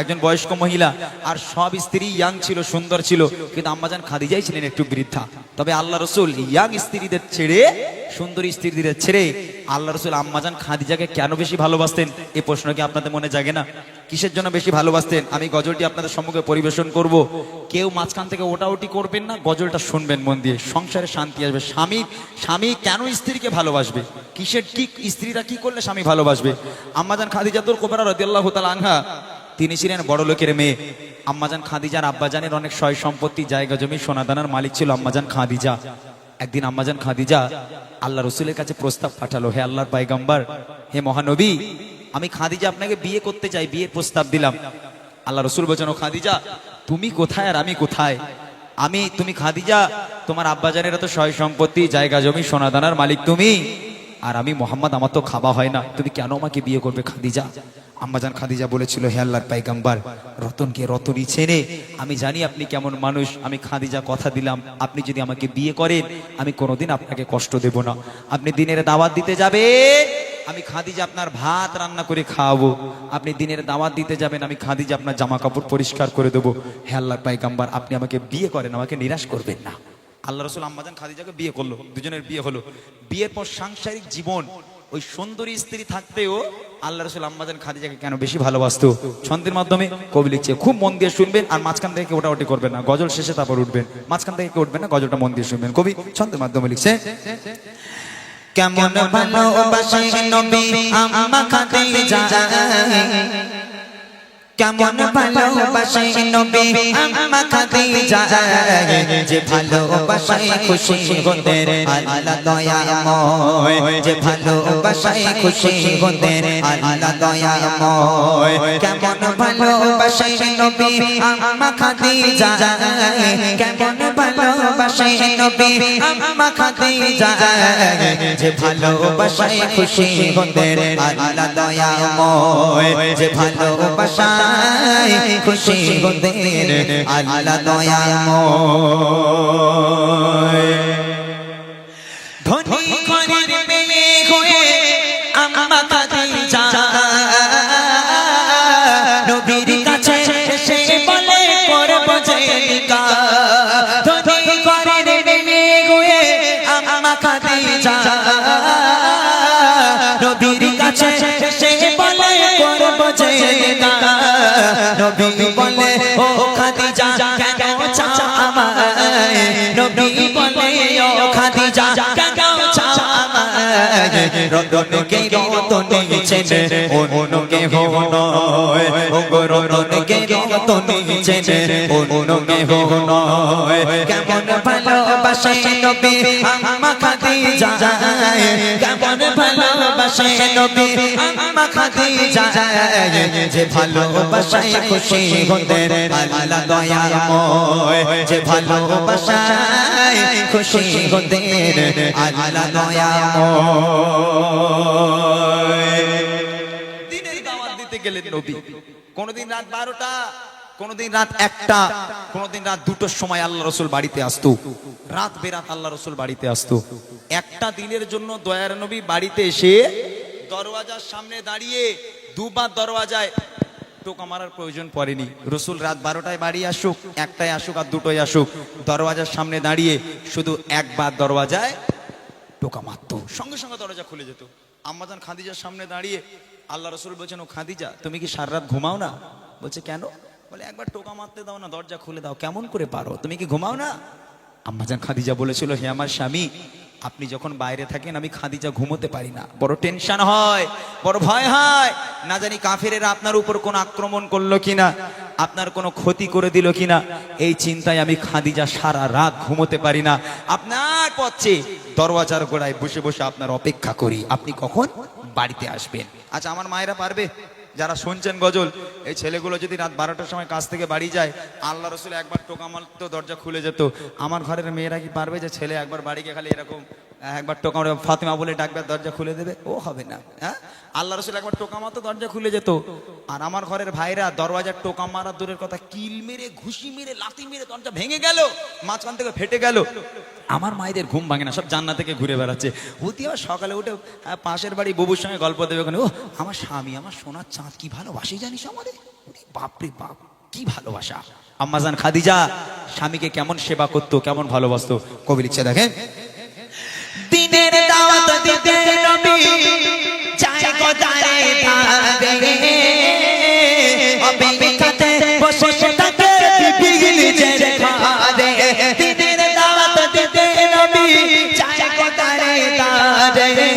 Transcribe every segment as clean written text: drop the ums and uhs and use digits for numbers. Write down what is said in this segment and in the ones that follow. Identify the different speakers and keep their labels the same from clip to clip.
Speaker 1: একজন বয়স্ক মহিলা, আর সব স্ত্রী ইয়াং ছিল, সুন্দর ছিল, কিন্তু আম্মাজান খাদিজাই ছিলেন একটু বৃদ্ধা। তবে আল্লাহ রসুল ইয়াং স্ত্রীদের ছেড়ে, সুন্দরী স্ত্রীদের ছেড়ে আল্লাহ রসুল আম্মাজান খাদিজাকে কেন বেশি ভালোবাসতেন, এই প্রশ্ন কি আপনাদের মনে জাগে না? কিসের জন্য বেশি ভালোবাসতেন? আমি গজলটি আপনাদের সম্মুখে পরিবেশন করব, কেউ মাঝখান থেকে ওটাওটি করবেন না, গজলটা শুনবেন মন দিয়ে, সংসারে শান্তি আসবে। স্বামী কেন স্ত্রীকে ভালোবাসবে, কিসের কি, স্ত্রীরা কি করলে স্বামী ভালোবাসবে? আম্মাজান খাদিজাতুল কুবরা রাদিয়াল্লাহু তাআলা আনহা, তিনি ছিলেন বড় লোকের মেয়ে। আম্মাজান খাদিজার আব্বাজানের অনেক সয় সম্পত্তি, জায়গা জমি, সোনাদানার মালিক ছিল আম্মাজান খাদিজা। একদিন আম্মাজান খাদিজা আল্লাহ রসুলের কাছে প্রস্তাব পাঠালো, হে আল্লাহর পয়গম্বর, হে মহানবী, আমি খাদিজা আপনাকে বিয়ে করতে চাই, বিয়ের প্রস্তাব দিলাম। আল্লাহ রসুল বলছেন, ও খাদিজা, তুমি কোথায় আর আমি কোথায়? তুমি খাদিজা, তোমার আব্বাজানের এত সয় সম্পত্তি, জায়গা জমি, সোনাদানার মালিক তুমি, আর আমি মোহাম্মদ, আমার তো খাওয়া হয় না, তুমি কেন আমাকে বিয়ে করবে খাদিজা? আম্মাজান খাদিজা বলেছিল, হে আল্লাহর পয়গম্বর, রতনকে রতনই চেনে, আমি জানি আপনি কেমন মানুষ। আমি খাদিজা কথা দিলাম, আপনি যদি আমাকে বিয়ে করেন, আমি কোনোদিন আপনাকে কষ্ট দেব না। আপনি দিনের দাওয়াত দিতে যাবেন, আমি খাদিজা আপনার ভাত রান্না করে খাওয়াবো। আপনি দিনের দাওয়াত দিতে যাবেন, আমি খাদিজা আপনার জামা কাপড় পরিষ্কার করে দেবো। হে আল্লাহর পয়গম্বর, আপনি আমাকে বিয়ে করেন, আমাকে নিরাশ করবেন না। আল্লাহ রসুল আম্মাজান খাদিজাকে বিয়ে করলো, দুজনের বিয়ে হলো। বিয়ের পর সাংসারিক জীবন, ওই সুন্দরী স্ত্রী থাকতেও আল্লাহ রসুল আম্মাজান খাদিজাকে কেন বেশি ভালোবাসতো, ছন্দের মাধ্যমে কবি লিখছে। খুব মন দিয়ে শুনবেন, আর মাঝখান থেকে ওটাওটি করবেন না, গজল শেষে তারপর উঠবেন, মাঝখান থেকে উঠবেন না, গজলটা মন দিয়ে শুনবেন। কবি ছন্দের মাধ্যমে লিখছে,
Speaker 2: কেমন ভালোবাসে নবী আম্মা খাদিজা, কেমন ভালোবাসে নবী আম্মা খাদিজা, যে ভালোবাসায় খুশি হতেন আল্লাহ দয়াময়, যে ভালোবাসায় খুশি হতেন আল্লাহ দয়াময়। কেমন ভালোবাসে নবী আম্মা খাদিজা, কেমন ভালোবাসে নবী আম্মা খাদিজা, যে ভালোবাসায় খুশি হতেন আল্লাহ দয়াময়, যে ভালোবাসায় খুশি হতেন আল্লাহ দয়াময়। ধনী ঘরের মেয়ে হয়ে আম্মা খাদিজা নবীর কাছে এসে বলে করব যে নিকাহ। ধনী ঘরের মেয়ে হয়ে আম্মা খাদিজা নবীর কাছে এসে বলে করব যে নিকাহ। নবী বলে, ও খাদিজা কেন চাও আমায়, নবী বলে, ও খাদিজা কেন চাও আমায়, রতনকে রতনে চেনে অন্য কেহ নয়, ও রতনকে রতনে চেনে অন্য কেহ নয়। কেমন ভালোবাসে নবী আম্মা খাদিজা, কেমন ভালোবাসে নবী আম্মা খাদিজা, যে ভালোবাসায় খুশি হতেন আল্লাহ দয়াময়, যে ভালোবাসায় খুশি হতেন আল্লাহ দয়াময়।
Speaker 1: দিনের দাওয়াত দিতে গেলেন নবী, কোনদিন রাত 12টা, কোনদিন রাত 1টা, কোনদিন রাত 2টোর সময় আল্লাহ রসুল বাড়িতে আসতো। রাত বেরাত আল্লাহ রসুল বাড়িতে আসতো। একটা দিনের জন্য দয়ার নবী বাড়িতে এসে দরওয়াজার সামনে দাঁড়িয়ে দুবার দরওয়াজায় টোকা মারার প্রয়োজন পড়েনি। রসুল রাত 12টায় বাড়ি আসুক, 1টায় আসুক আর 2টোয় আসুক, দরওয়াজার সামনে দাঁড়িয়ে শুধু একবার দরওয়াজায় টোকা মারত, সঙ্গে সঙ্গে দরজা খুলে যেত। আম্মাজান খাদিজার সামনে দাঁড়িয়ে আল্লাহ রসুল বলছেন, ও খাদিজা, তুমি কি সারা রাত ঘুমাও না? বলছে, কেন? বলে, একবার টোকা মারতে দাও না, দরজা খুলে দাও। কেমন করে পারো, তুমি কি ঘুমাও না? আম্মাজান খাদিজা বলেছিল, হে আমার স্বামী, আপনি যখন বাইরে থাকেন আমি খাদিজা ঘুমোতে পারি না, বড় টেনশন হয়, বড় ভয় হয়, না জানি কাফেরেরা আপনার উপর কোন আক্রমণ করলো কিনা, আপনার কোনো ক্ষতি করে দিল কিনা, এই চিন্তায় আমি খাদিজা সারা রাত ঘুমোতে পারি না। আপনার পথে দরওয়াজার গোড়ায় বসে বসে আপনার অপেক্ষা করি, আপনি কখন বাড়িতে আসবেন। আচ্ছা, আমার মায়েরা পারবে, যারা শুনছেন গজল, এই ছেলেগুলো যদি রাত 12টার সময় কাজ থেকে বাড়ি যায়, আল্লাহ রসুল একবার টোকা মারতো, দরজা খুলে যেত, আমার ঘরের মেয়েরা কি পারবে যে ছেলে একবার বাড়ি গিয়ে খালি এরকম একবার টোকা মারে ফাতেমা বলে ডাকবে, দরজা খুলে দেবে, ও হবে না। হ্যাঁ, আল্লাহ রসুল একবার টোকা মারতো, দরজা খুলে যেত। আর আমার ঘরের ভাইরা দরওয়াজার টোকা মারা দূরের কথা, কিল মেরে, ঘুষি মেরে, লাথি মেরে দরজা ভেঙে গেল, মাঝখান থেকে ফেটে গেল। আমার মায়েদের ঘুম ভাঙে না, সব জান্নাত থেকে ঘুরে বেড়াচ্ছে। অতি আবার সকালে উঠে পাশের বাড়ি বুবুর সঙ্গে গল্প দেবে, ওখানে ও আমার স্বামী, আমার সোনার চাঁদ, কি ভালোবাসি জানিস আমাদের, বাপরে বাপ কি ভালোবাসা। আম্মাজান খাদিজা স্বামীকে কেমন সেবা করতো, কেমন ভালোবাসতো, কবি লিখছে দেখেন।
Speaker 2: দিনের দাওয়াত দিতে নবী যায় গো দারে দারে, অপেক্ষাতে বসে থাকে বিবি নিজের ঘরে। দিনের দাওয়াত দিতে নবী যায় গো দারে দারে,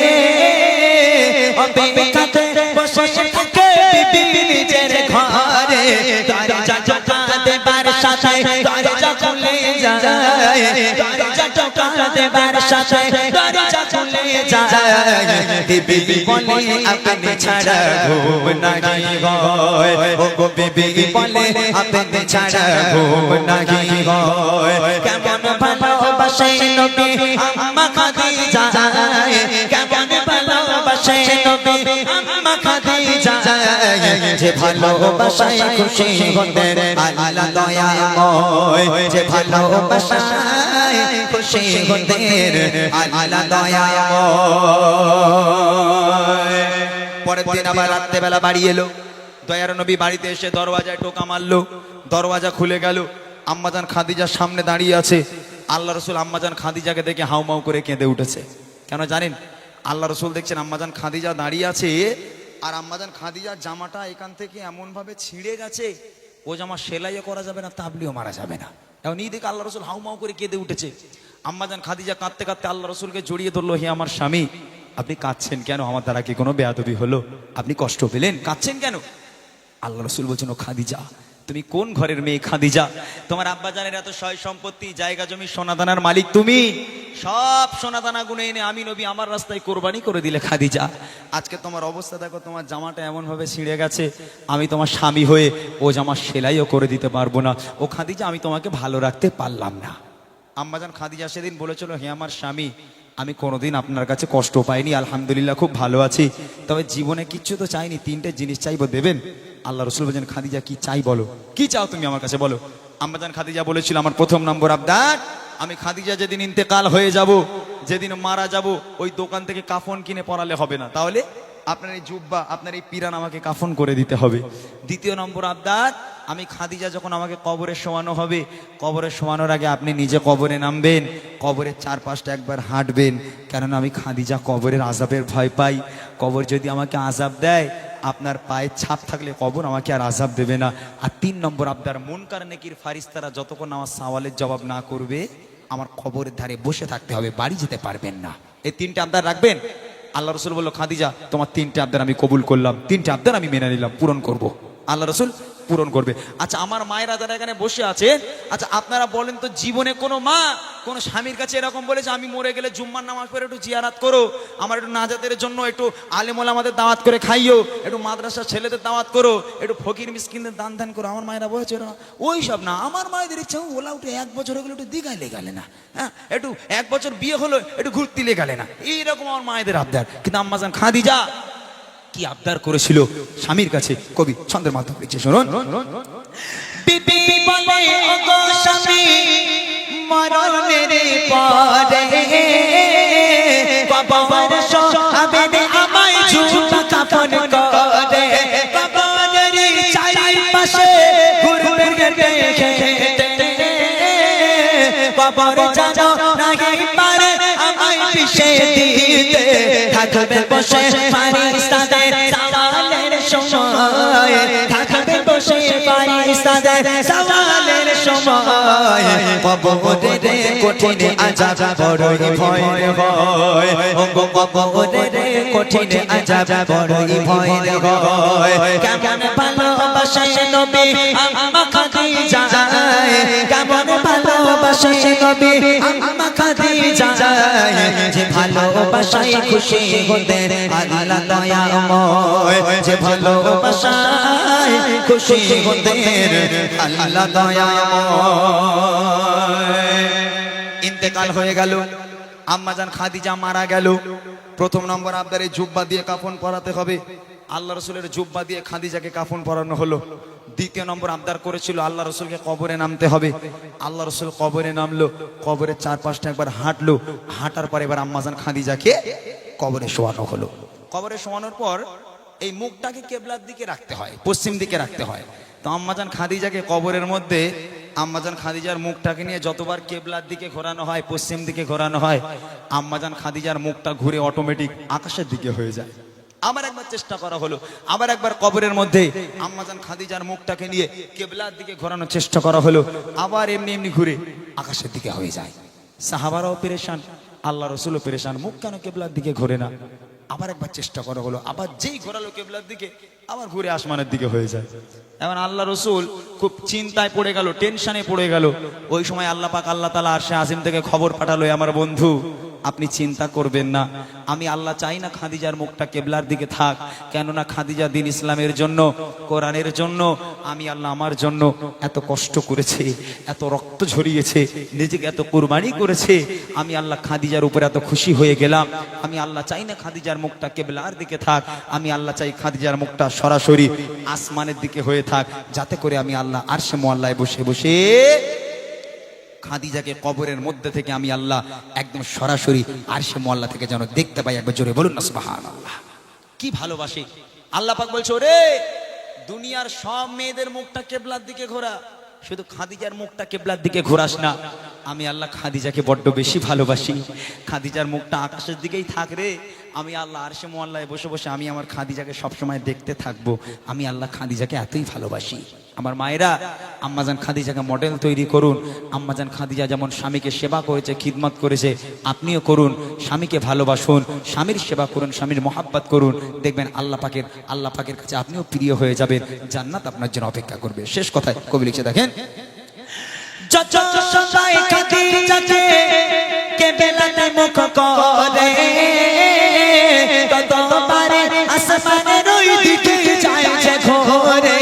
Speaker 2: অপেক্ষাতে বসে থাকে বিবি নিজের ঘরে। দরজা টোকা দেবার সাথে দরজা খুলে যায়, দরজা টোকা দেবার সাথে দরজা খুলে যায়। বিবি বলে আপনি ছাড়া ঘুম নাই হয়, ও গো বিবি বলে আপনি ছাড়া ঘুম নাই হয়। কেমন ভালোবাসে নবী আম্মা খাদিজা, কেমন ভালোবাসে নবী আম্মা খাদিজা, যে ভালোবাসায় খুশি হতেন আল্লাহ দয়াময়, যে ভালোবাসায় খুশি হতেন আল্লাহ দয়াময়।
Speaker 1: পরের দিন আবার রাত্রেবেলা বাড়ি এলো, দয়ার নবী বাড়িতে এসে দরওয়াজায় টোকা মারলো, দরওয়াজা খুলে গেল। আম্মাজান খাদিজার সামনে দাঁড়িয়ে আছে। আল্লাহ রসুল আম্মাজান খাদিজাকে দেখে হাউমাউ করে কেঁদে উঠেছে। কেন জানেন? আল্লাহ রসুল দেখছেন আম্মাজান খাদিজা দাঁড়িয়ে আছে, আর আম্মাজান খাদিজার জামাটা এখান থেকে এমন ভাবে ছিঁড়ে গেছে, ও জামা সেলাইও করা যাবে না, তাবলিও মারা যাবে না। এখন এই দেখে আল্লাহ রসুল হাউমাউ করে কেঁদে উঠেছে। আম্মাজান খাদিজা কাঁদতে কাঁদতে আল্লাহ রসুলকে জড়িয়ে ধরলো, হে আমার স্বামী, আপনি কাঁদছেন কেন? আমার দ্বারা কি কোনো বেয়াদবি হলো? আপনি কষ্ট পেলেন? কাঁদছেন কেন? আল্লাহ রসুল বলছেন, ও খাদিজা, তুমি কোন ঘরের মেয়ে খাদিজা? তোমার আব্বাজানের এত সয় সম্পত্তি, জায়গা জমি, সোনাদানার মালিক তুমি। সব সোনাদানা গুনে এনে আমি নবী আমার রাস্তায় কোরবানি করে দিলে খাদিজা। আজকে তোমার অবস্থা দেখো, তোমার জামাটা এমন ভাবে ছিঁড়ে গেছে, আমি তোমার স্বামী হয়ে ও জামা সেলাইও করে দিতে পারবো না। ও খাদিজা, আমি তোমাকে ভালো রাখতে পারলাম না। আম্মাজান খাদিজা সেদিন বলেছিল, হে আমার স্বামী, আমি কোনোদিন আপনার কাছে কষ্ট পাইনি, আলহামদুলিল্লাহ খুব ভালো আছি, তবে জীবনে কিচ্ছু তো চাইনি, তিনটে জিনিস চাইবো, দেবেন? আল্লাহ রসুল বলছেন, খাদিজা কি চাই বলো, কি চাও তুমি আমার কাছে বলো। আম্মাজান খাদিজা বলেছিল, আমার প্রথম নম্বর আবদার, আমি খাদিজা যেদিন ইন্তেকাল হয়ে যাব, যেদিন মারা যাব, ওই দোকান থেকে কাফন কিনে পরালে হবে না, তাহলে আপনার এই জুব্বা, আপনার এই পিরান আমাকে কাফন করে দিতে হবে। দ্বিতীয় নম্বর আবদার, আমি খাদিজা যখন আমাকে কবরে শোয়ানো হবে, কবরে শোয়ানোর আগে আপনি নিজে কবরে নামবেন, কবরের চারপাশটা একবার হাঁটবেন, কেননা আমি খাদিজা কবরের আযাবের ভয় পাই। কবর যদি আমাকে আযাব দেয়, আপনার পায়ে ছাপ থাকলে কবর আমাকে আর আযাব দেবে না। আর 3 নম্বর আবদার, মুনকার নেকির ফারিস্তারা যতক্ষণ আমার সওয়ালের জবাব না করবে, আমার কবরের ধারে বসে থাকতে হবে, বাড়ি যেতে পারবেন না। এই 3টে আবদার রাখবেন। আল্লাহ রসুল বলল, খাদিজা, তোমার 3টে আবদার আমি কবুল করলাম, 3টে আবদার আমি মেনে নিলাম, পূরণ করব। আল্লাহ রসুল পূরণ করবে। আচ্ছা, আমার মায়েরা যারা এখানে বসে আছে, আচ্ছা আপনারা বলেন তো, জীবনে কোনো মা কোনো স্বামীর কাছে এরকম বলেছে, আমি মরে গেলে জুম্মার নামাজ পড়ে একটু জিয়ারাত করো, আমার একটু নাজাতের জন্য একটু আলেম ওলামাদের দাওয়াত করে খাইও, একটু মাদ্রাসার ছেলেদের দাওয়াত করো, একটু ফকির মিসকিনদের দান ধ্যান করো? আমার মায়েরা বলেছে ওই সব না। আমার মায়েদের ইচ্ছা, ওলা উঠে 1 বছর হয়ে গেলে একটু দীঘায় লেগালে না, হ্যাঁ, একটু 1 বছর বিয়ে হলো একটু ঘুরতে লেগালে না, এইরকম আমার মায়েদের আবদার। কিন্তু আম্মাজান খাদিজা কি আবদার করেছিল স্বামীর কাছে, কবি ছন্দের মাধ্যমে লিখছে, শুনুন।
Speaker 2: বিবি বলে, ও গো স্বামী, মরণের পরে কবর শোয়াবে আমায় জুতা কাফন করে, কবরের চারিপাশে ঘুরবে দেখে, কবর জানো নাহি পারে আমায় পিষে দিতে, থাকবে বসে ফারিস্তাদের সওয়ালের সময়, থাকবে বসে ফারিস্তাদের সওয়ালের সময়। কবরের কঠিন আযাব বড়ই ভয় হয়, ও গো কবরের কঠিন আযাব বড়ই ভয় হয়। কেমন ভালোবাসে নবী আম্মা খাদিজা, কেমন ভালোবাসে নবী আম্মা খাদিজা, যে ভালোবাসায় খুশি হতেন আল্লাহ দয়াময়, যে ভালোবাসায় খুশি হতেন আল্লাহ দয়াময়।
Speaker 1: ইন্তেকাল হয়ে গেল, আম্মাজান খাদিজা মারা গেল। প্রথম নম্বর আবদারে জুব্বা দিয়ে কাফন পরাতে হবে। আল্লাহ রসুলের জুব্বা দিয়ে খাদিজাকে কাফন পরানো হলো। দ্বিতীয় নম্বর আবদার করেছিল আল্লাহ রসুলকে কবরে নামতে হবে। আল্লাহ রসুল কবরে নামলো, কবরের চারপাশটা একবার হাঁটলো, হাঁটার পর এবার আম্মাজান খাদিজাকে কবরে শোয়ানো হলো। কবরে শোয়ানোর পর এই মুখটাকে কেবলার দিকে রাখতে হয়, পশ্চিম দিকে রাখতে হয়। তো আম্মাজান খাদিজাকে কবরের মধ্যে আম্মাজান খাদিজার মুখটাকে নিয়ে যতবার কেবলার দিকে ঘোরানো হয়, পশ্চিম দিকে ঘোরানো হয়, আম্মাজান খাদিজার মুখটা ঘুরে অটোমেটিক আকাশের দিকে হয়ে যায়। আবার একবার চেষ্টা করা হলো, আবার একবার কবরের মধ্যে আম্মাজান খাদিজার মুখটাকে নিয়ে কেবলার দিকে ঘোরানোর চেষ্টা করা হলো, আবার এমনি এমনি ঘুরে আকাশের দিকে হয়ে যায়। সাহাবারাও পেরেশান, আল্লাহ রসুলও পেরেশান, মুখ কেন কেবলার দিকে ঘোরে না। আবার একবার চেষ্টা করা হলো, আবার যেই ঘোরালো কেবলার দিকে আবার ঘুরে আসমানের দিকে হয়ে যায়। এখন আল্লাহ রসুল খুব চিন্তায় পড়ে গেল, টেনশনে পড়ে গেল। ওই সময় আল্লাহ পাক আল্লাহ তাআলা আরশে আজিম থেকে খবর পাঠালো, আমার বন্ধু আপনি চিন্তা করবেন না, আমি আল্লাহ চাই না খাদিজার মুখটা কেবলার দিকে থাক, কেননা খাদিজা দিন ইসলামের জন্য, কোরআনের জন্য, আমি আল্লাহ আমার জন্য এত কষ্ট করেছে, এত রক্ত ঝরিয়েছে, নিজেকে এত কুরবানি করেছে, আমি আল্লাহ খাদিজার উপর এত খুশি হয়ে গেলাম। আমি আল্লাহ চাই না খাদিজার মুখটা কেবলার দিকে থাক, আমি আল্লাহ চাই খাদিজার মুখটা সরাসরি আসমানের দিকে হয়ে থাক, যাতে করে আমি আল্লাহ আরশে মুআল্লায় বসে বসে খাদিজাকে কবরের মধ্যে থেকে আমি আল্লাহ একদম সরাসরি আরশে মুআল্লা থেকে যেন দেখতে পাই। একবার জোরে বলুন না সুবহানাল্লাহ। কি ভালোবাসি আল্লাহ পাক বলছে, ওরে দুনিয়ার সব মেয়েদের মুখটা কেবলার দিকে ঘোরা, শুধু খাদিজার মুখটা কেবলার দিকে ঘোরাস না। আমি আল্লাহ খাদিজাকে বড্ড বেশি ভালোবাসি, খাদিজার মুখটা আকাশের দিকেই থাক রে। আমি আল্লাহ আরশে মুআল্লায় বসে বসে আমি আমার খাদিজাকে সবসময় দেখতে থাকবো। আমি আল্লাহ খাদিজাকে এতই ভালোবাসি। আমার মায়েরা, আম্মাজান খাদিজাকে মডেল তৈরি করুন। আম্মাজান খাদিজা যেমন স্বামীকে সেবা করেছে, খিদমত করেছে, আপনিও করুন। স্বামীকে ভালোবাসুন, স্বামীর সেবা করুন, স্বামীর মহাব্বত করুন। দেখবেন আল্লাহ পাকের কাছে আপনিও প্রিয় হয়ে যাবেন, জান্নাত আপনার জন্য অপেক্ষা করবে। শেষ কথায় কবি লিখে দেখেন,
Speaker 2: যত সবাই খাদিজাকে কেবলাতে মুখ করে, ততবারে আসমানের ওই দিকে যায় যে ঘোরে।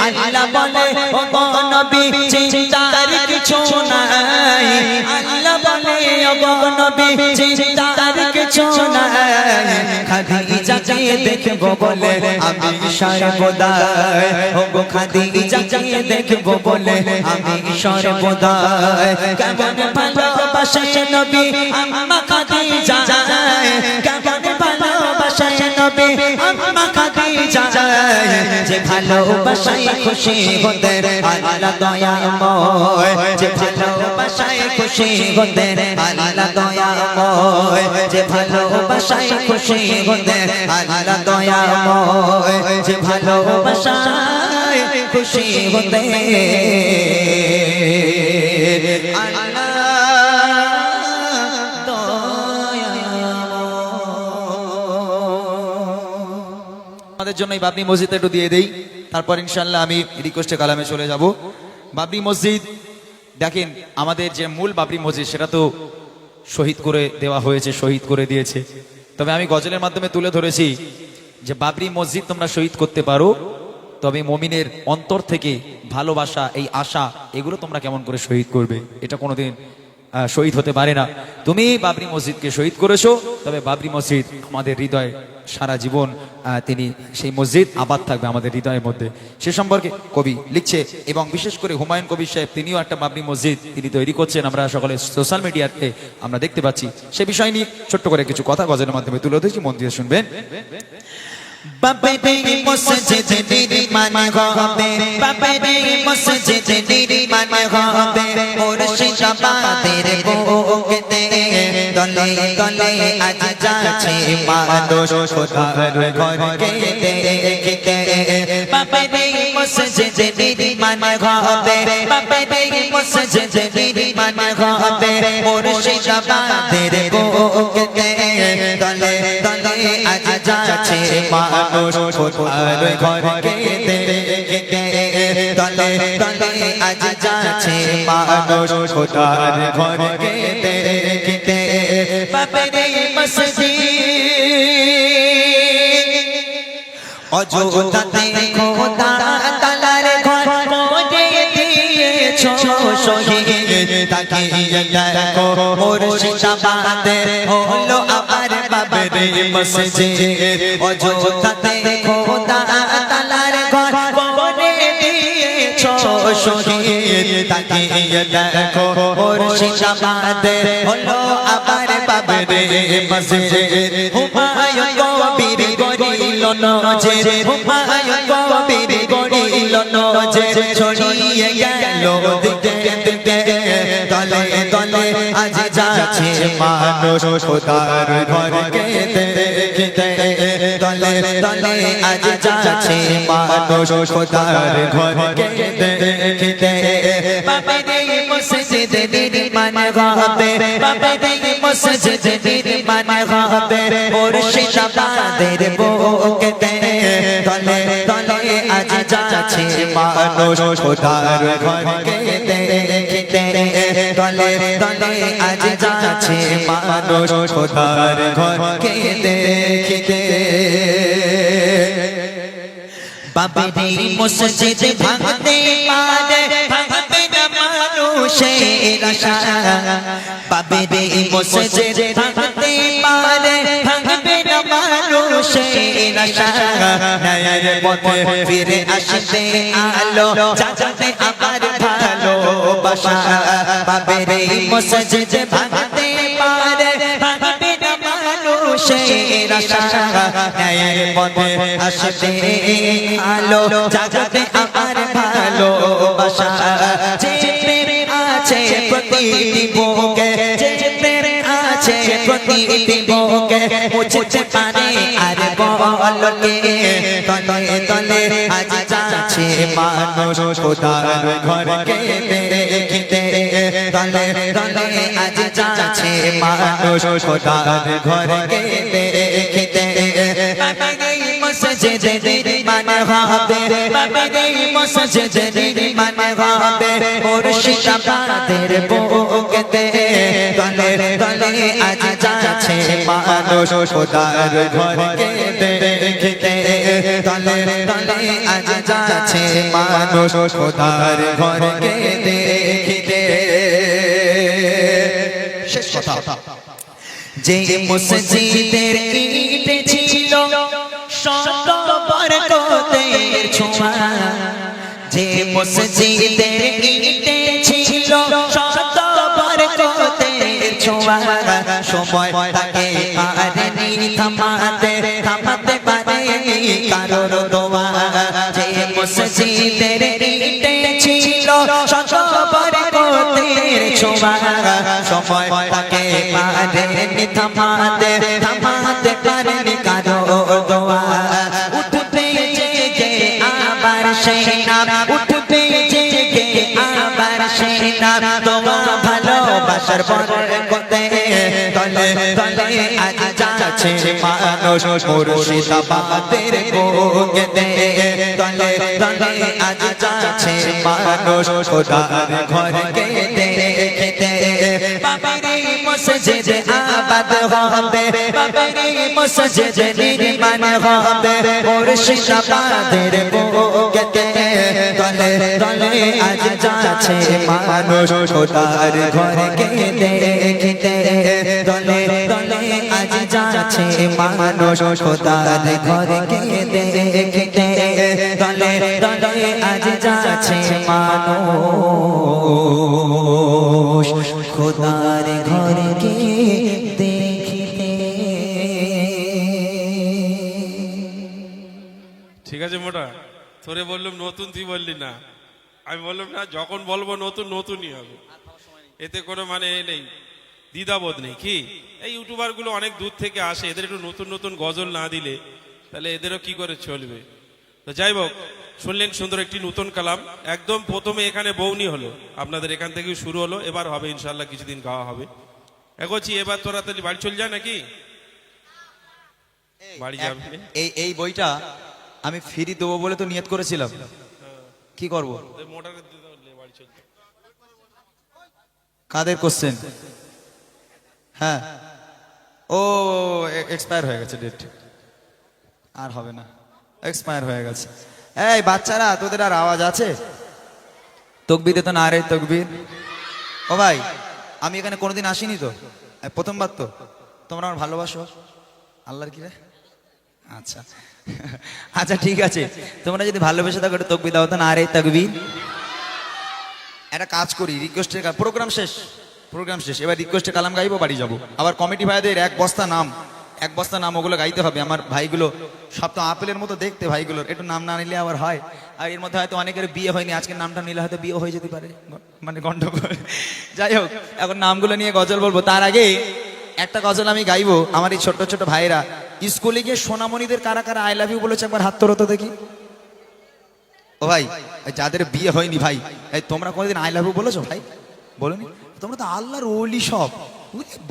Speaker 2: আল্লাহ বলে ও গো নবী চিন্তার কিছু নাই, আল্লাহ বলে ও গো নবী চিন্তার কিছু নাই। খাদিজাকে দেখবো বলে আমি সর্বদাই, ও গো খাদিজাকে দেখবো বলে আমি সর্বদাই। কেমন ভালোবাসে নবী আম্মা খাদিজা, কেমন ভালোবাসে নবী আম্মা খাদিজা, যে ভালোবাসায় খুশি হতে আল্লাহ দয়াময়, যে ভালোবাসায় খুশি হতে আল্লাহ দয়াময়, যে ভালোবাসায় খুশি হতে আল্লাহ দয়াময়, যে ভালোবাসায় খুশি হতে
Speaker 1: আমাদের জন্য এই বাবরি মসজিদটা একটু দিয়ে দেই, তারপর ইনশাআল্লাহ আমি রিকোয়েস্টে কালামে চলে যাব। বাবরি মসজিদ দেখেন, আমাদের যে মূল বাবরি মসজিদ সেটা তো শহীদ করে দেওয়া হয়েছে, শহীদ করে দিয়েছে। তবে আমি গজলের মাধ্যমে তুলে ধরেছি যে বাবরি মসজিদ তোমরা শহীদ করতে পারো, তবে মুমিনের অন্তর থেকে ভালোবাসা, এই আশা, এগুলো তোমরা কেমন করে শহীদ করবে, এটা কোনোদিন শহীদ হতে পারে না। তুমি বাবরি মসজিদকে শহীদ করেছো, তবে বাবরি মসজিদ আমাদের হৃদয় সারা জীবন তিনি সেই মসজিদ আবাদ থাকবে আমাদের হৃদয়ের মধ্যে। সে সম্পর্কে কবি লিখছে, এবং বিশেষ করে হুমায়ুন কবির সাহেব তিনিও একটা বাবরি মসজিদ তিনি তৈরি করছেন, আমরা সকলে সোশ্যাল মিডিয়াতে আমরা দেখতে পাচ্ছি। সে বিষয় নিয়ে ছোট্ট করে কিছু কথা গজলের মাধ্যমে তুলে ধরেছি, মন দিয়ে শুনবেন।
Speaker 2: বাবারে মসজিদ নির্মাণ হবে, বাবারে মসজিদ নির্মাণ হবে, মুর্শিদাবাদের বুকেতে দলে দলে আজ যাচ্ছে মানুষ খোদার ঘরকে দেখতে। বাবারে মসজিদ নির্মাণ হবে, বাবারে মসজিদ নির্মাণ হবে, মুর্শিদাবাদের বুকেতে দলে দলে আজ যাচ্ছে মানুষ খোদার ঘরকে দেখতে। দলে দলে আজ যাচ্ছে মানুষ খোদার ঘরকে দেখতে। বাবারে মসজিদ অযোধ্যাতে খোদা তাআলার ঘর করে দিয়েছো শহীদ, তাকিয়ে দেখো মুর্শিদাবাদের বাবরি মসজিদ অযোধ্যাতে খোদা তাআলার ঘর করে দিয়েছো শহীদ তাকিয়ে দেখো মুর্শিদাবাদে হলো আবার বাবরি মসজিদ হুমায়ুন কবির গড়িল নজির হুমায়ুন কবির গড়িল নজির ছড়িয়ে গেল দিকে দিকে দলে দলে আজ যাচ্ছে মানুষ খোদার ঘরকে দেখতে দলে দলে আজ যাচ্ছে মানুষ খোদার ঘরকে দেখতে বাবরি মসজিদ নির্মাণ হবে বাবরি মসজিদ নির্মাণ হবে মুর্শিদাবাদের বুকেতে দলে দলে আজ যাচ্ছে মানুষ খোদার ঘরকে দেখতে দলে দলে আজ যাচ্ছে মানুষ খোদার ঘরকে দেখতে বাবরি মসজিদ ভাঙতে পারে ভাঙবে না মানুষের আশা বাবরি মসজিদ ভাঙতে পারে ভাঙবে না মানুষের আশা নয়ার পথে ফিরে আসবে আলো যাতে আবার ভালোবাসা বাবরি মসজিদ ভাঙতে পারে ভাঙবে না মানুষের আশা নয়ার পথে আসবে আলো যাতে আবার ভালোবাসা যে প্রেম আছে প্রতিটি বুকে যে প্রেম আছে প্রতিটি বুকে মুছতে পারে আর বলকে তলে তলে আজ যাচ্ছে মানুষ খোদার ঘরকে দেখতে তলে তলে আজ যাচ্ছে মানুষ খোদার ঘরকে দেখতে বাবরি মসজিদ নির্মাণ হবে বাবরি মসজিদ নির্মাণ হবে মুর্শিদাবাদের বুকেতে দলে দলে আজ যাচ্ছে মানুষ খোদার ঘরকে দেখতে দলে দলে আজ যাচ্ছে মানুষ খোদার ঘরকে দেখতে শেষ কথা যে মসজিদের ইট ছিল শত বরকতের ছোঁয়া যে মসজিদের ইট ছিল শত বরকতের ছোঁয়া সময় তাকে পারেনি থামাতে থামাতে পারেনি কারোর দোয়া যে মসজিদের ইট ছিল শত বরকতের ছোঁয়া সময় তাকে পারেনি থামাতে থামাতে পারেনি কারোর দোয়া উঠবে জেগে আবার সেই নাম উঠবে জেগে আবার সেই নাম তোমার ভালোবাসার বরকতে দলে দলে আজ যাচ্ছে মানুষ মুর্শিদাবাদের বুকেতে দলে দলে আজ যাচ্ছে মানুষ খোদার ঘরকে দেখতে বাবরি মসজিদ আবাদ হবে বাবরি মসজিদ নির্মাণ হবে মুর্শিদাবাদের বুকেতে দলে দলে আজ যাচ্ছে মানুষ খোদার ঘরকে দেখতে দলে দলে আজ যাচ্ছে মানুষ খোদার ঘরকে দেখতে দলে দলে আজ যাচ্ছে মানুষ খোদার ঘরকে দেখতে
Speaker 3: ঠিক আছে মোটা তোরে বললাম নতুন তুই বললি না আমি বললাম না যখন বলবো নতুন নতুনই হবে এতে কোনো মানে নেই দ্বিধাবোধ নেই কি এই ইউটিউবার গুলো অনেক দূর থেকে আসে এদের একটু নতুন নতুন গজল না দিলে তাহলে এদেরও কি করে চলবে তো যাই হোক শুনলেন সুন্দর একটি নতুন কালাম একদম প্রথমে এখানে বৌনি হলো আপনাদের এখান থেকে শুরু হলো এবার হবে ইনশাল্লাহ কিছুদিন গাওয়া হবে এগোচ্ছি এবার তোরা তাহলে বাড়ি চল যায় নাকি বাড়ি যাবে
Speaker 1: এই বইটা আমি ফ্রি দেবো বলে তো নিয়ত করেছিলাম কি করব
Speaker 3: মোটারে বাড়ি চল
Speaker 1: কাদের কোশ্চেন হ্যাঁ ও এক্সপায়ার হয়ে গেছে ডেট আর হবে না এক্সপায়ার হয়ে গেছে এই বাচ্চারা তোদের আর আওয়াজ আছে তকবিরে তো না রে তকবির ও ভাই আমি এখানে কোনোদিন আসিনি তো প্রথমবার তো তোমরা আমার ভালোবাসো আল্লাহর কি রে? আচ্ছা আচ্ছা ঠিক আছে, তোমরা যদি ভালোবেসে থাকো একটা তকবীর দাও তো, না আরে তাকবীর। একটা কাজ করি, রিকোয়েস্টের প্রোগ্রাম শেষ, এবার রিকোয়েস্টের কালাম গাইবো, বাড়ি যাবো। আবার কমিটি ভাইদের এক বস্তা নাম ওগুলো গাইতে হবে। আমার ভাইগুলো সব তো আপেলের মতো দেখতে, ভাইগুলোর একটু নাম না নিলে আবার হয়। আর এর মধ্যে হয়তো অনেকের বিয়ে হয়নি, আজকের নামটা নিলে হয়তো বিয়ে হয়ে যেতে পারে, মানে গন্ডগোল। যাই হোক, এখন নামগুলো নিয়ে গজল বলবো। তার আগে একটা গজল আমি গাইবো। আমার এই ছোট ছোট ভাইরা স্কুলে গিয়ে সোনামণিদের কারা কারা আই লাভ ইউ বলেছে একবার হাত তোলো তো দেখি। ও ভাই, যাদের বিয়ে হয়নি ভাই, এই তোমরা কোনোদিন আই লাভ ইউ বলেছো ভাই? বলোনি? তোমরা তো আল্লাহর ওলি সব,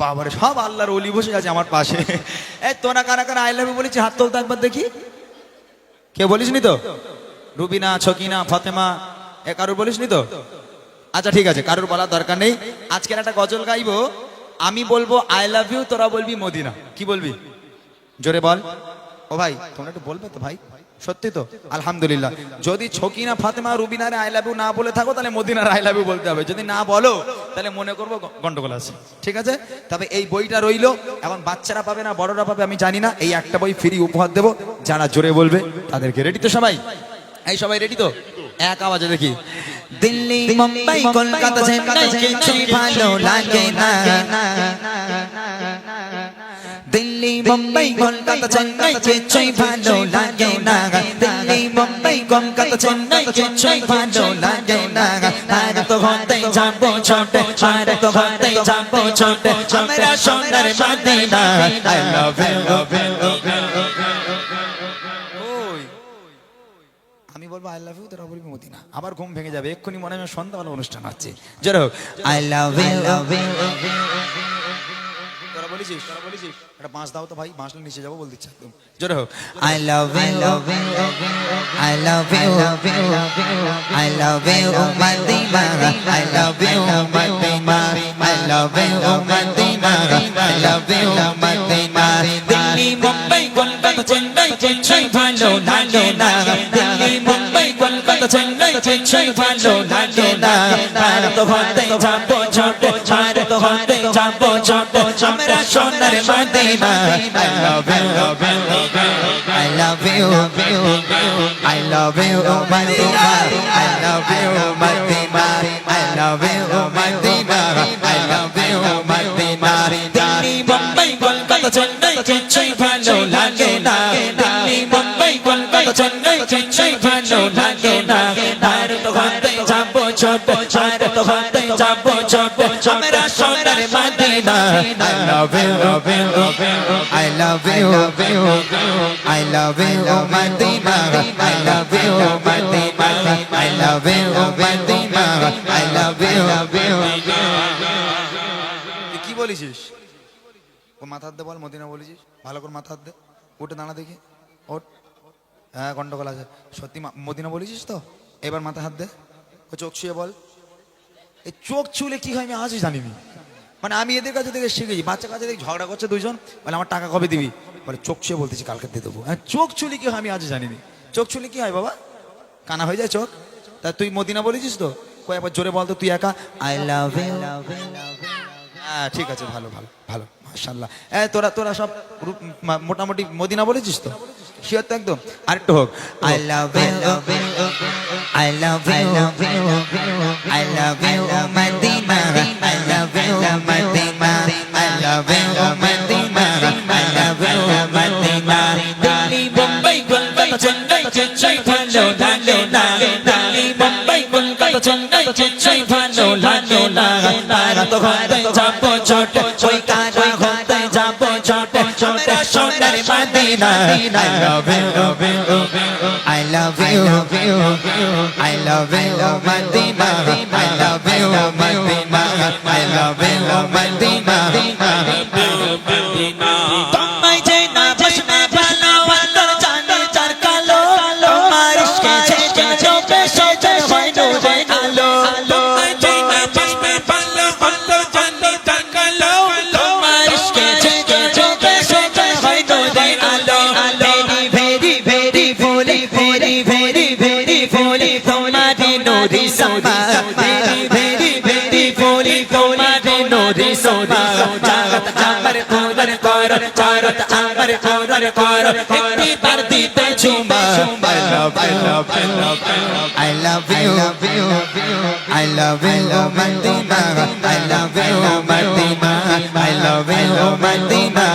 Speaker 1: বাবারে সব আল্লাহর ওলি বসে আছে আমার পাশে। এই তোরা কারা কারা আই লাভ ইউ বলেছি হাত তোলতো একবার দেখি। কেউ বলিসনি তো? রুবিনা, ছকিনা, ফাতেমা, এ কারোর বলিসনি তো? আচ্ছা ঠিক আছে, কারোর বলার দরকার নেই। আজকের একটা গজল গাইবো, আমি বলবো আই লাভ ইউ, তোরা বলবি মদিনা। কি বলবি? জোরে বল। ও ভাই তোমরা একটু বলবে তো ভাই? সত্যি তো? আলহামদুলিল্লাহ। যদি ছকিনা, ফাতেমা, রুবিনারে আই লাভ ইউ না বলে থাকো তাহলে মদিনার আই লাভ ইউ বলতে হবে। যদি না বলো তাহলে মনে করবো গন্ডগোল আছে, ঠিক আছে? তবে এই বইটা রইলো, এখন বাচ্চারা পাবে না বড়রা পাবে আমি জানি না, এই একটা বই ফ্রি উপহার দেবো যারা জোরে বলবে তাদেরকে। রেডি তো সবাই? এই সবাই রেডি তো? এক আওয়াজে দেখি।
Speaker 2: দিল্লি, মুম্বাই, কলকাতা, চেন্নাই, কিছুই ভালো লাগে না। দিল্লি, মুম্বাই, কলকাতা, চেন্নাই, কিছুই ভালো লাগে না। দিল্লি, মুম্বাই, কলকাতা, চেন্নাই, কিছুই ভালো লাগে না। আর তো হতে যাবো ছোটে, আর তো হতে যাবো ছোটে, আমরা সোনার মদিনা। I love you,
Speaker 1: ওই আমি বলবো আই লাভ ইউ, তোরা বলবি মদিনা। আবার ঘুম ভেঙে যাবে এক্ষুনি, মনে হয় সন্ধ্যাবেলা অনুষ্ঠান হচ্ছে। জোরে হোক।
Speaker 2: I love you,
Speaker 1: তোরা বলেছিস একটা বাঁশ দাও তো ভাই, বাঁশটা নিচে যাবো বল দিচ্ছে একদম। জোরে হোক।
Speaker 2: I love you, I love you, I love you, Madina. I love you, Madina. I love you, Madina. I love you, Madina. Delhi, Mumbai, Kolkata, Chennai, কিছুই ভালো লাগে না। দিল্লি, মুম্বাই, কলকাতা, চেন্নাই, কিছুই ভালো লাগে না। আর তো হতে যাবো ছোট, আর তো হতে যাবো ছোট, আমরা সোনার Medina. I love you, I love you, I love you, Madina. I love you, Madina. I love you, Madina. I love you, Madina. Delhi, Mumbai, Kolkata, Chennai, কিছুই ভালো লাগে না। দিল্লি, মুম্বাই, কলকাতা, চেন্নাই, কিছুই ভালো লাগে না। আর তো হতে যাবো ছোট, আর তো হতে যাবো ছোট, আমরা সোনার Medina. I love you, I love you, I love you, Madina. I love you, Madina. I love you, Madina. I love you.
Speaker 1: তুই কি বলেছিস? ও মাথা হাত দে বল, মদিনা বলেছিস? ভালো করে মাথা হাত দে, উঠে দাঁড়া দেখি, ওঠ। হ্যাঁ গন্ডগোল আছে। সত্যি মদিনা বলেছিস তো? এবার মাথা হাত দে। ও চোখ ছুঁয়ে বল। এই চোখ ছুলে কি হয় আমি আজই জানিনি। মানে আমি এদের কাছে থেকে শিখেছি, বাচ্চা কাছে দেখি ঝগড়া করছে দুইজন, বলে আমার টাকা কবে দিবি? বলে চোখ ছুঁয়ে বলতেছি কালকে দিয়ে দেবো। হ্যাঁ চোখ ছুলি কি হয় আমি আজই জানিনি। চোখ ছুলি কি হয় বাবা? কানা হয়ে যায় চোখ। তা তুই মদিনা বলেছিস তো? কই একবার জোরে বল তো তুই একা।
Speaker 2: I love you,
Speaker 1: হ্যাঁ ঠিক আছে, ভালো ভালো ভালো, মাশাআল্লাহ। তোরা সব মোটামুটি মদিনা বলেছিস তো? শিওর তো একদম? আরেকটু হোক।
Speaker 2: I love you, I love you, I love you, Madina. I love you, Madina. I love you, Madina. I love you, Madina. Delhi, Mumbai, Kolkata, Chennai, কিছুই ভালো লাগে না। দিল্লি, মুম্বাই, কলকাতা, চেন্নাই, কিছুই ভালো লাগে না। আর তো হতে যাবো ছোট, ওই কাজা হতে যাবো ছোট, আমরা সোনার Medina. I love you, I love you, I love you, Madina. I love you, Madina. I love you, Madina. তোমায় যে না বসবে ভালো, আল্লাহর জানে যার কালো, তোমার ইশকে ছেড়ে চোখে সোজা হয় নূরে আলো। তোমায় যে না বসবে ভালো, আল্লাহর জানে যার কালো, তোমার ইশকে ছেড়ে চোখে সোজা হয় নূরে আলো। Very, very, very, very, very, very, very, তোমারে নূরে সামা। Very, very, very, very, তোমারে নূরে সামা। জাগত আমার পূরণ করো,
Speaker 1: চারত আমার ওরার কর একটি বার দিতে চুমা
Speaker 2: I love you, I love you, Madina. I love you, Madina. I love you, Madina.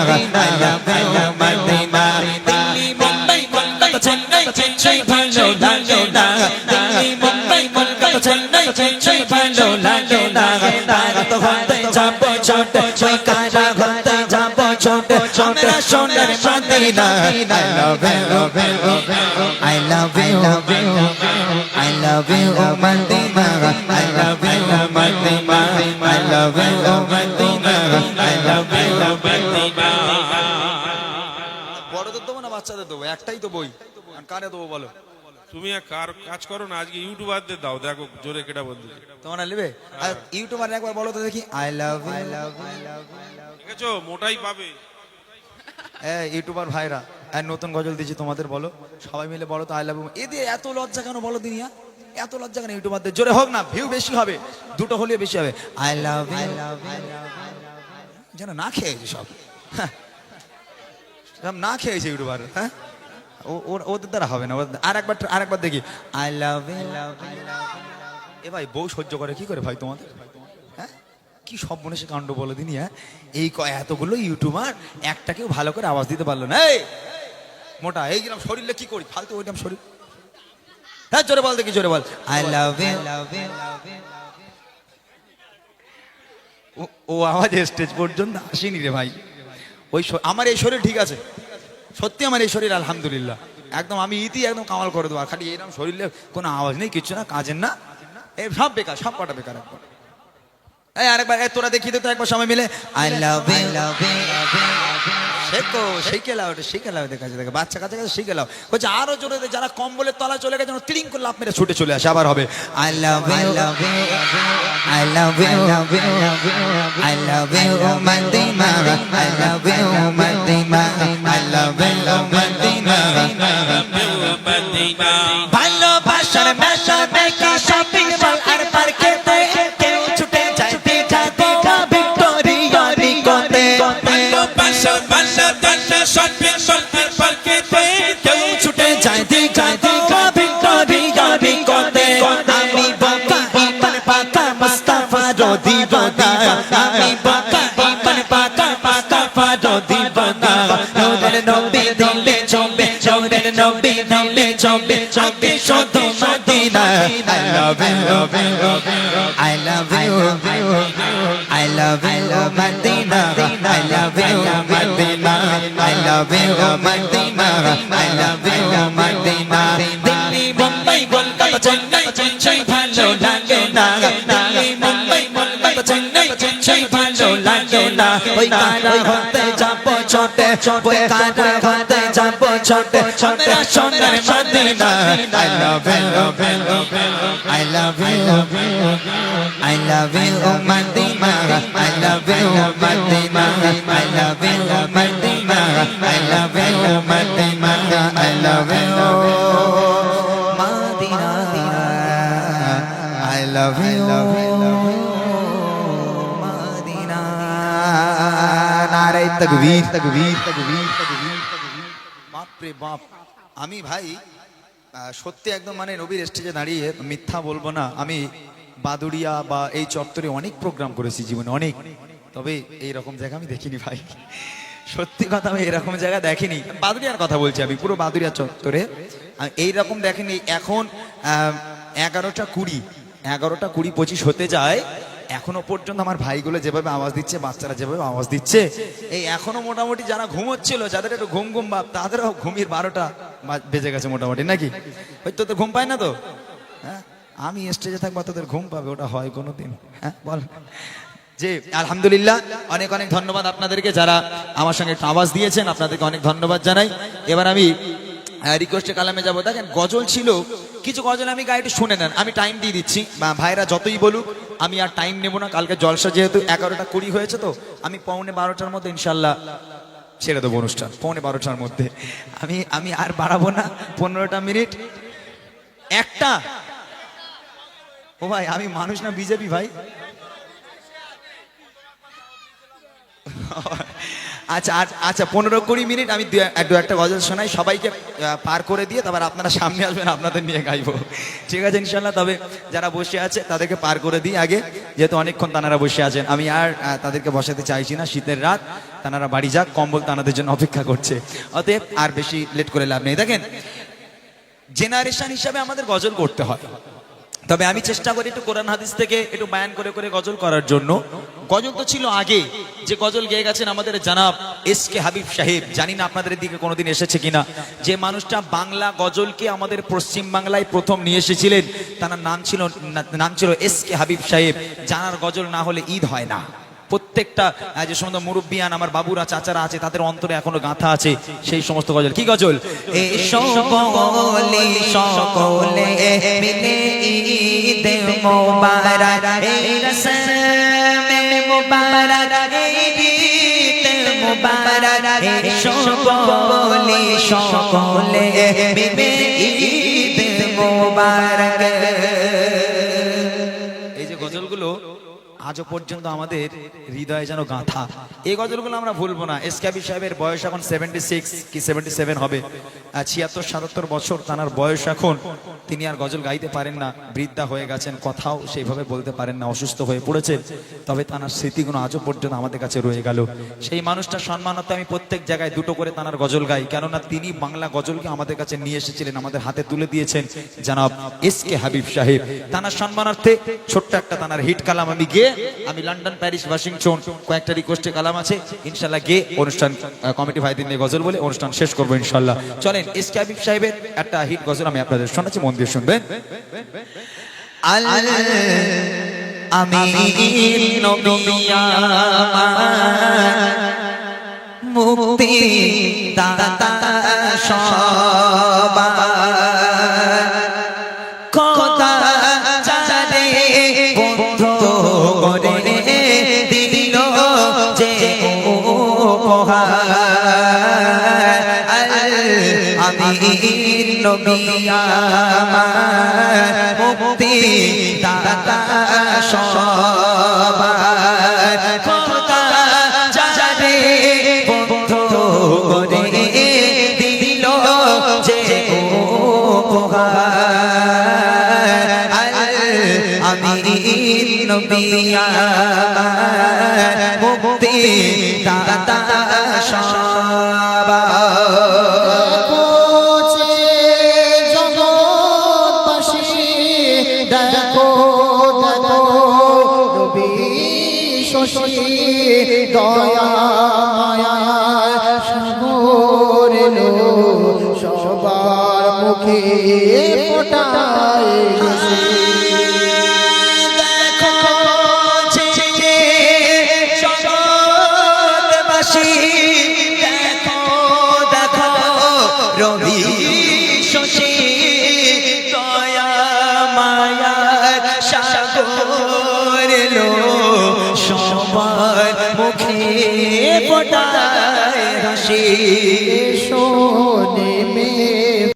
Speaker 2: I love you, Madina.
Speaker 1: Delhi Mumbai Kolkata Chennai Chennai ভালো লাগে না দিল্লি মুম্বাই কলকাতা চেন্নাই চেন্নাই ভালো লাগে না তারা তো হতে যাবো ছোট ওই কারা হতে যাবো ছোট আমরা সোনার Medina
Speaker 2: I love you, I love you, I love you, Madina. I love you, Madina. I love you, Madina. I love you, Madina.
Speaker 1: বড়দের দেবো না বাচ্চাদের দেবো একটাই তো বই আর কারে দেবো বলো
Speaker 3: তুমি এক কাজ করো না, আজকে ইউটিউবারদের দাও, দেখো জোরে কেটা বলতে
Speaker 1: তোমরা নেবে আর ইউটিউবার একবার বলো তো দেখি
Speaker 2: I love you.
Speaker 3: ঠিক আছে, মোটাই পাবে।
Speaker 1: ইউটিউবার ভাইরা আর নতুন গজল দিয়েছি তোমাদের বলো সবাই মিলে বলো তো আই লাভ ইউ এদের এত লজ্জা কেন বলো দিনিয়া এত লজ্জা কেন ইউটিউবারদের জোরে হোক না ভিউ বেশি হবে দুটো হলেও বেশি হবে
Speaker 2: I love you.
Speaker 1: যেন না খেয়েছে সব হ্যাঁ। সব না খেয়েছে ইউটিউবার হ্যাঁ ওদের দ্বারা হবে না আরেকবার দেখি
Speaker 2: I love you.
Speaker 1: এ ভাই বউ সহ্য করে কি করে ভাই তোমাদের হ্যাঁ কি সব মনে কাণ্ড বলে দিনি হ্যাঁ এই এতগুলো ইউটিউবার একটাকেও ভালো করে আওয়াজ দিতে পারলো না এই মোটা এইরকম শরীরে কি করি ফালতু ওইরকম শরীর হ্যাঁ জোরে বল দেখি জোরে বল
Speaker 2: I love you.
Speaker 1: ও আওয়াজ স্টেজ পর্যন্ত আসেনি রে ভাই ওই আমার এই শরীর ঠিক আছে সত্যি আমার এই শরীর আলহামদুলিল্লাহ একদম আমি একদম কামাল করে দেবো আর খালি এরকম শরীরে কোনো আওয়াজ নেই কিছু না কাজের না এই সব বেকার সব কটা বেকার একবার এই আরেকবার তোরা দেখিয়ে দে তো একবার সময় মিলে
Speaker 2: I love you.
Speaker 1: শেখো শিখে লাও এটা শিখে লাও ওদের কাছে দেখে বাচ্চা কাছে শিখে লাও বলছে আরো জোরে দে যারা কম্বলের তলা চলে গেছে ত্রিং করে লাভ মেরে ছুটে চলে আসে আবার হবে
Speaker 2: I love you. I love you. I love you, Madina. I love you, Madina. I love you, Madina.
Speaker 1: ভালোবাসার মেশা মেশা শপিং মল আর পার্কেতে কেউ ছুটে যায় দীঘা দীঘা ভিক্টোরিয়া নিকোতে কেউ ছুটে যায় দীঘা দীঘা ভিক্টোরিয়া নিকোতে আমি বাবা ইমান পাকা মুস্তাফা রোদি বাদা আমি বাবা ইমান পাকা মুস্তাফা রোদি বাদা নূরের নবী দিলে চমবে নূরের নবী দিলে চমবে চমবে শুধু Medina
Speaker 2: I love you. I love you. I love you, Madina. I love you, Madina. I love you, Madina. I love you, Madina.
Speaker 1: Delhi Mumbai Kolkata Chennai Chennai ভালো লাগে না দিল্লি মুম্বাই কলকাতা চেন্নাই চেন্নাই ভালো লাগে না ওই কারা হতে যাবো ছোটে ওই কারা হতে যাবো ছোটে আমরা সোনার Medina
Speaker 2: I love you. I love you. I love you, Madina. I love you, Madina. I love you, Madina. I love you, Madina. I love you, Madina. I love you, Madina. নারে তাকবীর তাকবীর তাকবীর
Speaker 1: বাপ রে বাপ আমি ভাই সত্যি একদম মানে নবীর স্টেজে দাঁড়িয়ে মিথ্যা বলবো না আমি বাদুড়িয়া বা এই চত্বরে অনেক প্রোগ্রাম করেছি জীবনে অনেক তবে এইরকম জায়গা আমি দেখিনি ভাই সত্যি কথা আমি এরকম জায়গা দেখিনি বাদুড়িয়ার কথা বলছি আমি পুরো বাদুড়িয়া চত্বরে এইরকম দেখেনি এখন 11টা 20 25 হতে যায় এখনো পর্যন্ত আমার ভাইগুলো যেভাবে আওয়াজ দিচ্ছে বাচ্চারা যেভাবে আওয়াজ দিচ্ছে এই এখনো মোটামুটি যারা ঘুমোচ্ছিল যাদের একটু ঘুম ঘুম ভাব তাদেরও ঘুমিয়ে 12টা বেজে গেছে মোটামুটি নাকি ওই তোদের ঘুম পায় না তো হ্যাঁ আমি স্টেজে থাকবো তোদের ঘুম পাবে ওটা হয় কোনোদিন হ্যাঁ বল যে আলহামদুলিল্লাহ অনেক অনেক ধন্যবাদ আপনাদেরকে যারা আমার সঙ্গে একটু আওয়াজ দিয়েছেন আপনাদেরকে অনেক ধন্যবাদ জানাই এবার আমি রিকোয়েস্টে কালামে যাবো দেখেন গজল ছিল কিছু গজল আমি গায়ে একটু শুনে নেন আমি টাইম দিয়ে দিচ্ছি বা ভাইরা যতই বলুক আমি আর টাইম নেবো না কালকে জলসা যেহেতু 11টা 20 হয়েছে তো আমি 11:45টার মধ্যে ইনশাল্লাহ ছেড়ে দেবো অনুষ্ঠান 11:45টার মধ্যে আমি আর বাড়াবো না 15টা মিনিট একটা ও ভাই আমি মানুষ না বিজেপি ভাই আচ্ছা আচ্ছা 15-20 মিনিট আমি দু একটা গজল শোনাই, সবাইকে পার করে দিয়ে তারপর আপনারা সামনে আসবেন, আপনাদের নিয়ে গাইবো, ঠিক আছে ইনশাল্লাহ। তবে যারা বসে আছে তাদেরকে পার করে দিই আগে, যেহেতু অনেকক্ষণ তানারা বসে আছেন। আমি আর তাদেরকে বসাতে চাইছি না, শীতের রাত, তানারা বাড়ি যাক, কম্বল তানাদের জন্য অপেক্ষা করছে, অতএব আর বেশি লেট করে লাভ নেই। দেখেন, জেনারেশন হিসাবে আমাদের গজল করতে হয়, তবে আমি চেষ্টা করি একটু কোরআন হাদিস থেকে একটু বায়ান করে করে গজল করার জন্য। গজল তো ছিল আগে, যে গজল গেয়ে গেছেন আমাদের জানাব এসকে হাবিব সাহেব, জানি না আপনাদের দিকে কোনোদিন এসেছে কিনা, যে মানুষটা বাংলা গজলকে আমাদের পশ্চিম বাংলায় প্রথম নিয়ে এসেছিলেন, তার নাম ছিল এসকে হাবিব সাহেব। জানার গজল না হলে ঈদ হয় না। প্রত্যেকটা যে সমস্ত মুরব্বিয়ান আমার বাবুরা চাচারা আছে, তাদের অন্তরে এখনো গাঁথা আছে সেই সমস্ত গজল। কি গজল?
Speaker 2: সকলে সকলে মিলে ঈদ মোবারক, রসমে মোবারক, ঈদ মোবারক, সকলে সকলে মিলে ঈদ মোবারক।
Speaker 1: এই যে গজলগুলো আজও পর্যন্ত আমাদের হৃদয়ে যেন গাঁথা, এই গজলগুলো আমরা ভুলবো না। এসকে সাহেবের বয়স এখন 76 কি 77 হবে, 76-77 বছর তার বয়স এখন। তিনি আর গজল গাইতে পারেন না, বৃদ্ধা হয়ে গেছেন, কথাও সেইভাবে বলতে পারেন না, অসুস্থ হয়ে পড়েছেন। তবে তার স্মৃতিগুলো আজও পর্যন্ত আমাদের কাছে রয়ে গেল। সেই মানুষটা সম্মানার্থে আমি প্রত্যেক জায়গায় দুটো করে তার গজল গাই, কেননা তিনি বাংলা গজলকে আমাদের কাছে নিয়ে এসেছিলেন, আমাদের হাতে তুলে দিয়েছেন জনাব এসকে হাবিব সাহেব। তার সম্মানার্থে ছোট্ট একটা তার হিট কালাম আমি গিয়ে, আমি লন্ডন, প্যারিস, ওয়াশিংটন কয়েকটা রিকোয়েস্টে কালাম আছে, ইনশাল্লাহ গিয়ে অনুষ্ঠান কমিটি ভাইদের নিয়ে গজল বলে অনুষ্ঠান শেষ করবো ইনশাল্লাহ। চলেন, এসকে হাবিব সাহেবের একটা হিট গজল আমি আপনাদের শোনাচ্ছি, মন দিয়ে শুনবেন।
Speaker 2: আমি নবী আমার মুক্তি দাতা সবার, খোদা চারে বন্ধু করে দিল যে উপহার। আমি নবী আমার মুক্তি দাতা সবার, খোদা চারে বন্ধু করে দিল যে উপহার। আমি নবী আমার মুক্তি দাতা সবার।
Speaker 4: দেখো দেখো রবি শশী দয়া মায়া সাগর এলো, সবার মুখে ফোটায় হাসি।
Speaker 2: রবি শশী দয়া মায়ার সাগর এলো, সবার মুখে ফোটায় হাসি।